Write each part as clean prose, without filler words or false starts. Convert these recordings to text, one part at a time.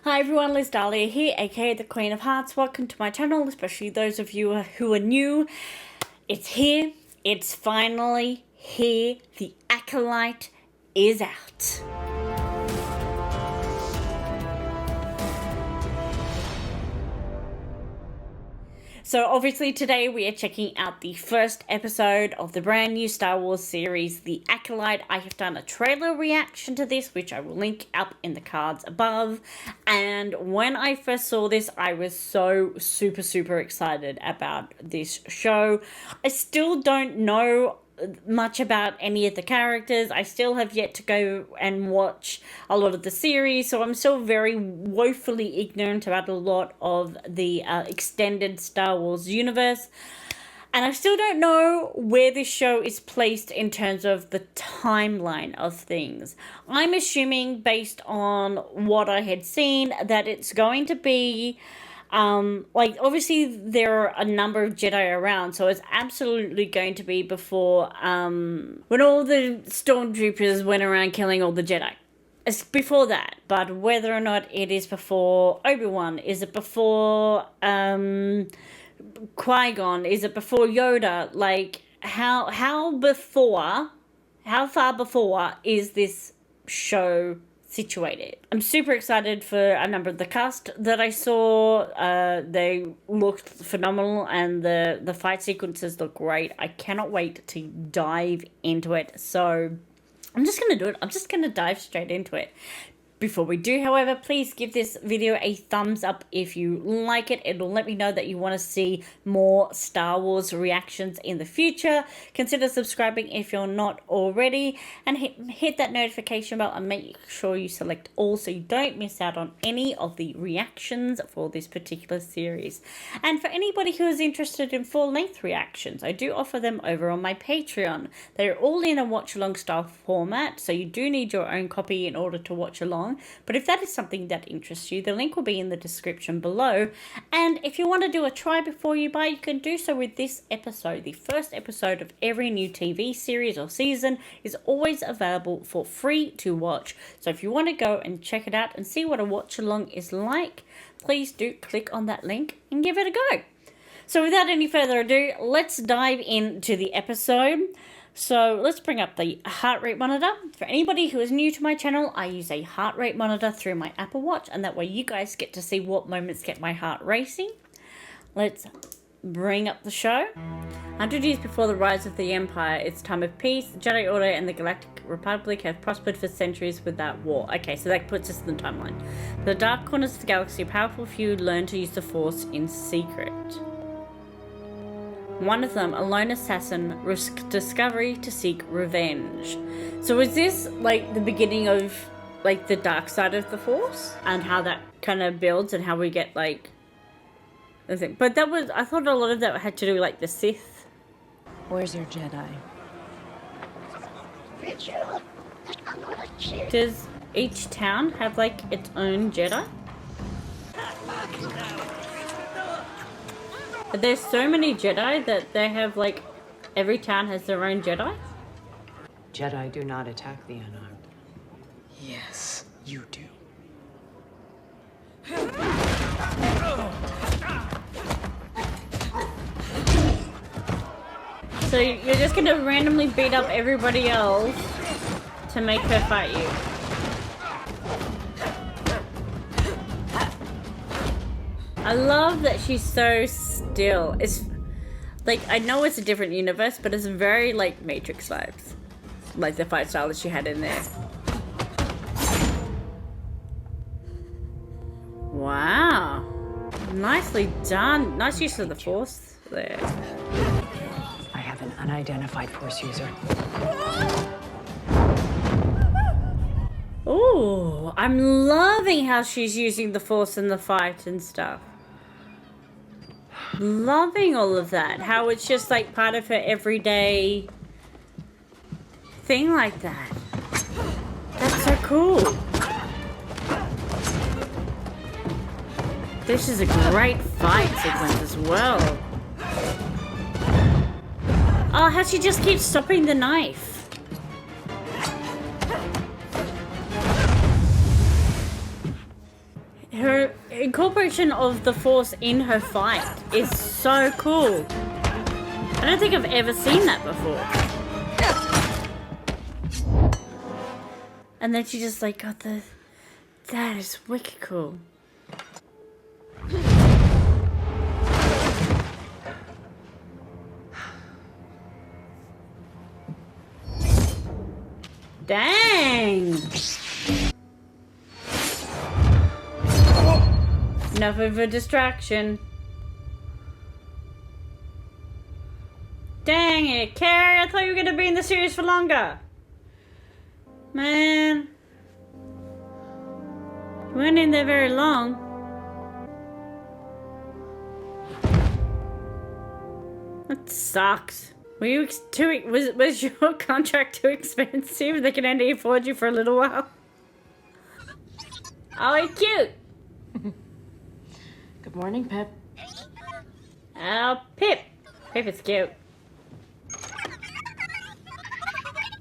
Hi everyone, Liz Dahlia here, aka the Queen of Hearts. Welcome to my channel, especially those of you who are new. It's here, it's finally here. The Acolyte is out. So obviously today we are checking out the first episode of the brand new Star Wars series, The Acolyte. I have done a trailer reaction to this, which I will link up in the cards above. And when I first saw this, I was so super excited about this show. I still don't know much about any of the characters. I still have yet to go and watch a lot of the series, so I'm still very woefully ignorant about a lot of the extended Star Wars universe. And I still don't know where this show is placed in terms of the timeline of things. I'm assuming, based on what I had seen, that it's going to be obviously there are a number of Jedi around, so it's absolutely going to be before, when all the stormtroopers went around killing all the Jedi. It's before that, but whether or not it is before Obi-Wan, is it before, Qui-Gon, is it before Yoda, like, how far before is this show situated? I'm super excited for a number of the cast that I saw. They looked phenomenal, and the fight sequences look great. I cannot wait to dive into it. So I'm just gonna do it. I'm just gonna dive straight into it. Before we do, however, please give this video a thumbs up if you like it. It'll let me know that you want to see more Star Wars reactions in the future. Consider subscribing if you're not already, and hit that notification bell and make sure you select all so you don't miss out on any of the reactions for this particular series. And for anybody who is interested in full-length reactions, I do offer them over on my Patreon. They're all in a watch-along style format, so you do need your own copy in order to watch along. But if that is something that interests you, the link will be in the description below. And if you want to do a try before you buy, you can do so with this episode. The first episode of every new TV series or season is always available for free to watch. So if you want to go and check it out and see what a watch along is like, please do click on that link and give it a go. So without any further ado, let's dive into the episode. So let's bring up the heart rate monitor. For anybody who is new to my channel, I use a heart rate monitor through my Apple Watch, and that way you guys get to see what moments get my heart racing. Let's bring up the show. 100 years before the rise of the Empire, it's time of peace. The Jedi Order and the Galactic Republic have prospered for centuries without war. Okay, so that puts us in the timeline. The dark corners of the galaxy, a powerful few learn to use the Force in secret. One of them, a lone assassin, risks discovery to seek revenge. So is this like the beginning of like the dark side of the Force and how that kind of builds and how we get like the thing? But that was, I thought a lot of that had to do with like the Sith. Where's your Jedi? Does each town have like its own Jedi? There's so many Jedi that they have, like, every town has their own Jedi? Jedi do not attack the unarmed. Yes, you do. So you're just gonna randomly beat up everybody else to make her fight you? I love that she's so still. It's like, I know it's a different universe, but it's very like Matrix vibes, like the fight style that she had in there. Wow, nicely done. Nice use of the Force there. I have an unidentified Force user. Ooh, I'm loving how she's using the Force in the fight and stuff. Loving all of that. How it's just like part of her everyday thing like that. That's so cool. This is a great fight sequence as well. Oh, how she just keeps stopping the knife. Her incorporation of the Force in her fight is so cool. I don't think I've ever seen that before. And then she just like got the... That is wicked cool. Dang! Enough of a distraction. Dang it, Carrie! I thought you were gonna be in the series for longer. Man. You weren't in there very long. That sucks. Were you was your contract too expensive? They can only afford you for a little while. Oh, he's cute. Good morning, Pip. Oh, Pip. Pip is cute.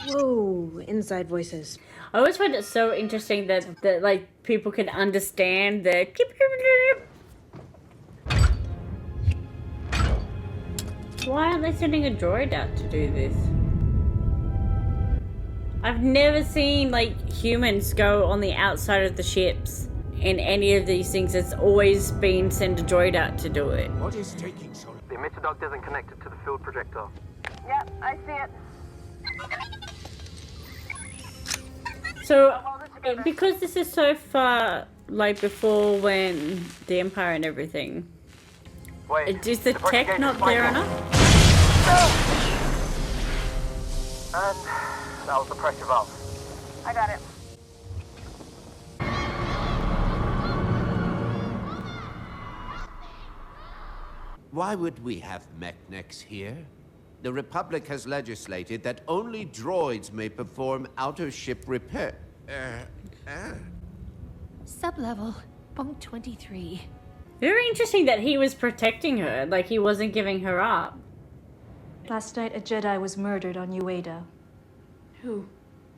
Whoa, inside voices. I always find it so interesting that like people can understand the. Why aren't they sending a droid out to do this? I've never seen like humans go on the outside of the ships in any of these things. It's always been send a droid out to do it. What is taking so long? The emitter duct isn't connected to the field projector. Yep, I see it. So, because this is so far like before when the Empire and everything, Wait. is the tech not there enough? And that was the pressure valve. I got it. Why would we have mechanics here? The Republic has legislated that only droids may perform outer ship repair. Sublevel, bunk 23. Very interesting that he was protecting her, like he wasn't giving her up. Last night, a Jedi was murdered on Ueda. Who?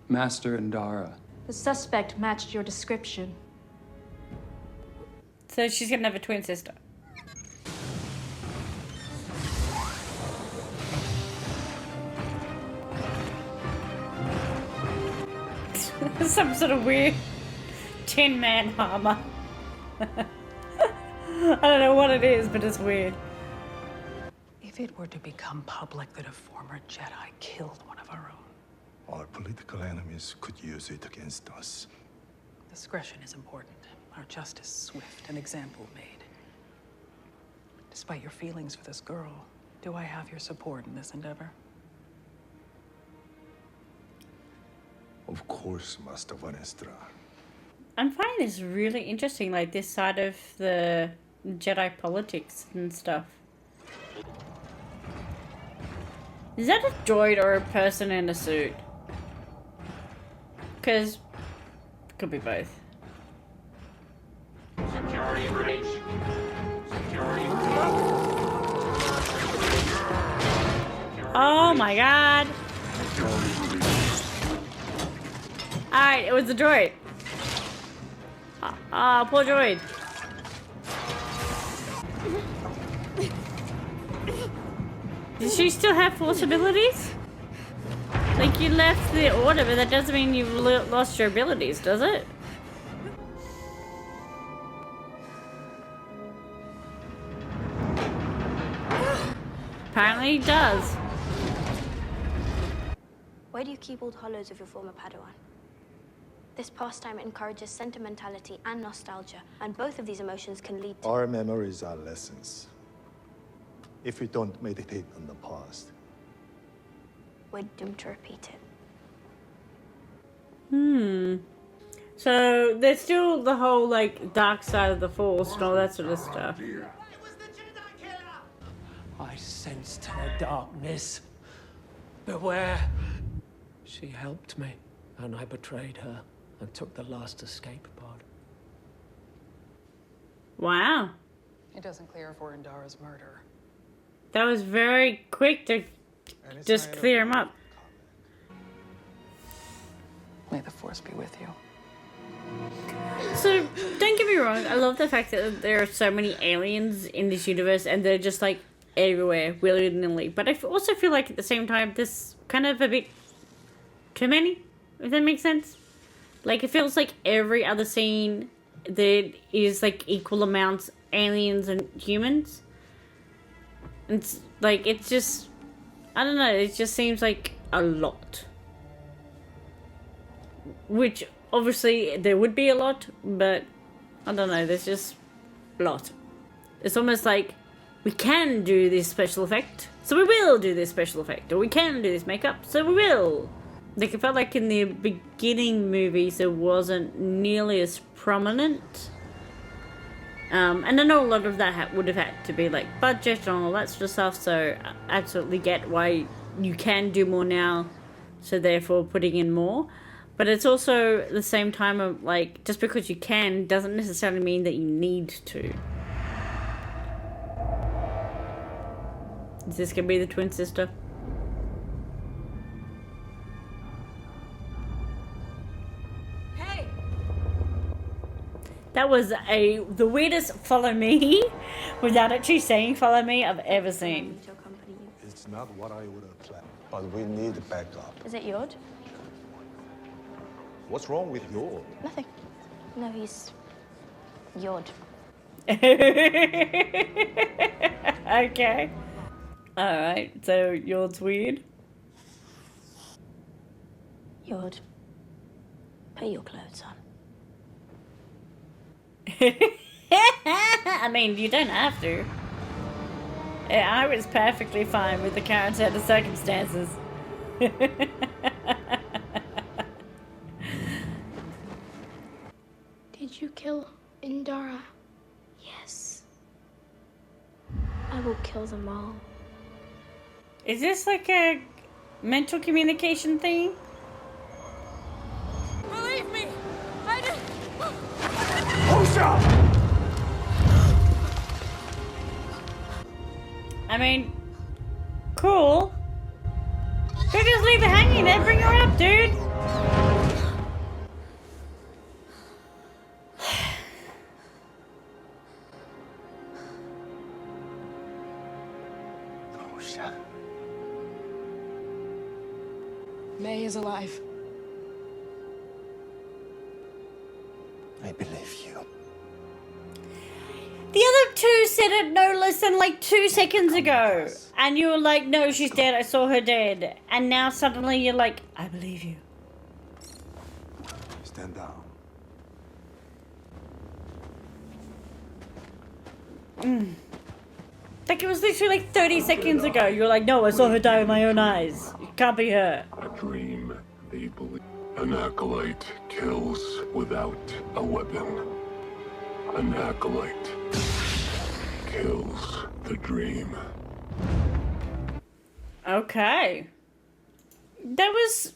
Master Indara. The suspect matched your description. So she's gonna have a twin sister. Some sort of weird tin-man armor. I don't know what it is, but it's weird. If it were to become public that a former Jedi killed one of our own, Our political enemies could use it against us. discretion is important. Our justice swift, an example made. Despite your feelings for this girl, do I have your support in this endeavor? Of course, Master Vanestra. I'm finding this really interesting, like this side of the Jedi politics and stuff. Is that a droid or a person in a suit? Because it could be both. Security breach. Security breach. Oh my god! Alright, it was a droid. Ah, poor droid. Does she still have force abilities? Like, you left the order, but that doesn't mean you've lost your abilities, does it? Apparently it does. Why do you keep old hollows of your former Padawan? This pastime encourages sentimentality and nostalgia, and both of these emotions can lead to... Our memories are lessons. If we don't meditate on the past, we're doomed to repeat it. So there's still the whole like dark side of the Force and all that sort of stuff. I sensed her darkness. Beware. She helped me, and I betrayed her and took the last escape pod. Wow. It doesn't clear for Indara's murder. That was very quick to just clear him up. May the Force be with you. also, don't get me wrong, I love the fact that there are so many aliens in this universe and they're just like everywhere, willy-nilly. But I also feel like at the same time, there's kind of a bit too many, if that makes sense. Like, it feels like every other scene there is like equal amounts aliens and humans. It's like, it's just, I don't know, it just seems like a lot. Which, obviously, there would be a lot, but I don't know, there's just a lot. It's almost like, we can do this special effect, so we will do this special effect. Or we can do this makeup, so we will. Like, it felt like in the beginning movies, it wasn't nearly as prominent. And I know a lot of that would have had to be, like, budget and all that sort of stuff, so I absolutely get why you can do more now, so therefore putting in more. But it's also at the same time of, like, just because you can doesn't necessarily mean that you need to. Is this gonna be the twin sister? Hey! That was the weirdest follow me without actually saying follow me I've ever seen. It's not what I would have planned, but we need backup. Is it Yord? What's wrong with Yord? Nothing. No, he's Yord. Okay. Alright, so Yord's weird. Yord, put your clothes on. I mean, you don't have to. I was perfectly fine with the current set of circumstances. Did you kill Indara? Yes. I will kill them all. Is this like a mental communication thing? Believe me! I did. I mean, cool. Don't just leave her hanging there. Bring her up, dude. Oh, shit. May is alive. I believe you. The other two said it no less than like 2 seconds ago. And you were like, no, she's dead. I saw her dead. And now suddenly you're like, I believe you. Stand down. Like, it was literally like 30 seconds ago. You were like, no, I saw her die with my own eyes. It can't be her. A dream, they believe. An acolyte kills without a weapon. An acolyte kills the dream. Okay. That was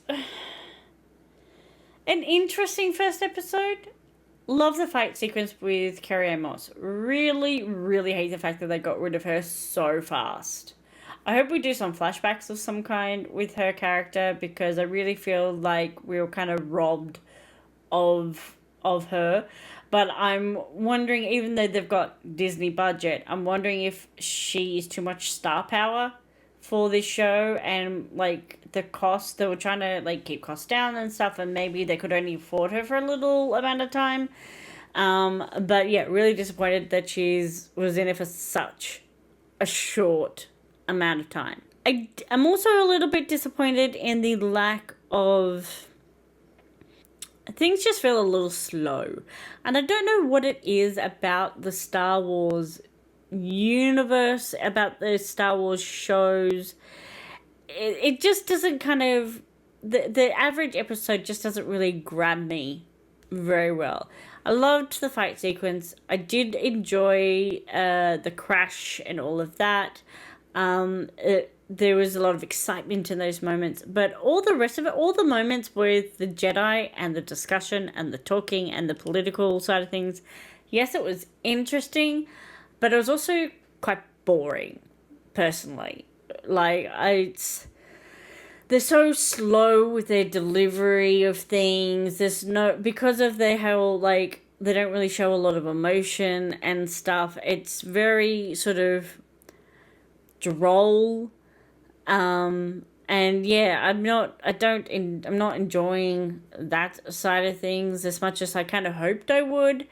an interesting first episode. Love the fight sequence with Carrie-Anne Moss. Really, really hate the fact that they got rid of her so fast. I hope we do some flashbacks of some kind with her character, because I really feel like we were kind of robbed of her. But I'm wondering, even though they've got Disney budget, I'm wondering if she is too much star power for this show, and like the cost, they were trying to like keep costs down and stuff, and maybe they could only afford her for a little amount of time. But yeah, really disappointed that was in it for such a short amount of time. I'm also a little bit disappointed in the lack of... Things just feel a little slow. And I don't know what it is about the Star Wars universe, about the Star Wars shows. It just doesn't kind of... The average episode just doesn't really grab me very well. I loved the fight sequence. I did enjoy the crash and all of that. There was a lot of excitement in those moments, but all the rest of it, all the moments with the Jedi and the discussion and the talking and the political side of things, yes, it was interesting, but it was also quite boring, personally. Like, they're so slow with their delivery of things. There's no, because of their whole, like, they don't really show a lot of emotion and stuff. It's very sort of droll. And yeah, I'm not enjoying that side of things as much as I kind of hoped I would.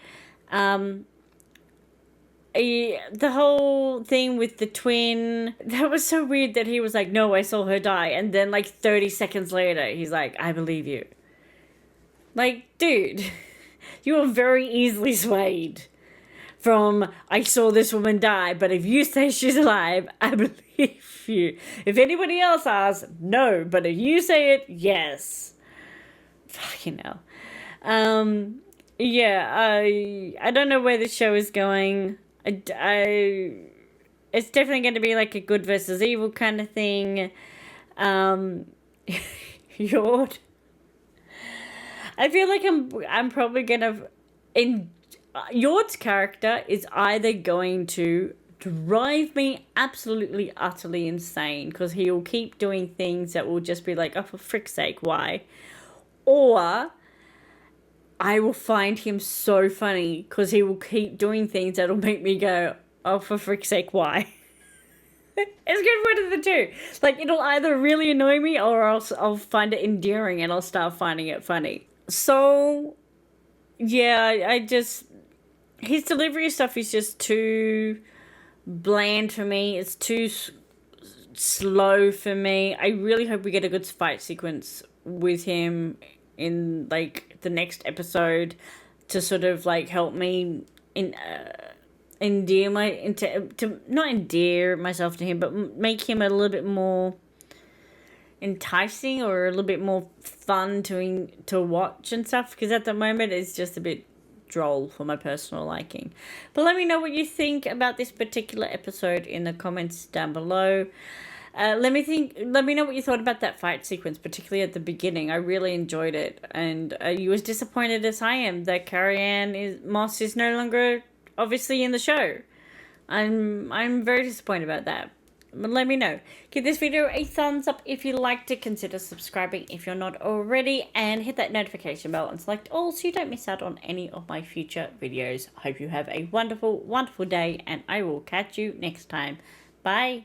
The whole thing with the twin, that was so weird that he was like, no, I saw her die. And then like 30 seconds later, he's like, I believe you. Like, dude, you are very easily swayed from, I saw this woman die, but if you say she's alive, I believe you. If anybody else asks, no, but if you say it, yes. Fucking hell. Yeah, I don't know where the show is going. It's definitely going to be like a good versus evil kind of thing. Yord. I feel like I'm probably gonna Yord's character is either going to drive me absolutely utterly insane because he will keep doing things that will just be like, oh, for frick's sake, why? Or I will find him so funny because he will keep doing things that'll make me go, oh, for frick's sake, why? It's good one of the two. Like, it'll either really annoy me or I'll find it endearing and I'll start finding it funny. So, yeah, his delivery stuff is just too bland for me. It's too slow for me. I really hope we get a good fight sequence with him in, like, the next episode to sort of, like, help me not endear myself to him, but make him a little bit more enticing or a little bit more fun to watch and stuff, because at the moment it's just a bit droll for my personal liking. But let me know what you think about this particular episode in the comments down below. Let me know what you thought about that fight sequence, particularly at the beginning. I really enjoyed it, and are you as disappointed as I am that Carrie-Anne Moss is no longer obviously in the show? I'm very disappointed about that. But let me know. Give this video a thumbs up if you liked it. Consider subscribing if you're not already. And hit that notification bell and select all so you don't miss out on any of my future videos. I hope you have a wonderful, wonderful day. And I will catch you next time. Bye.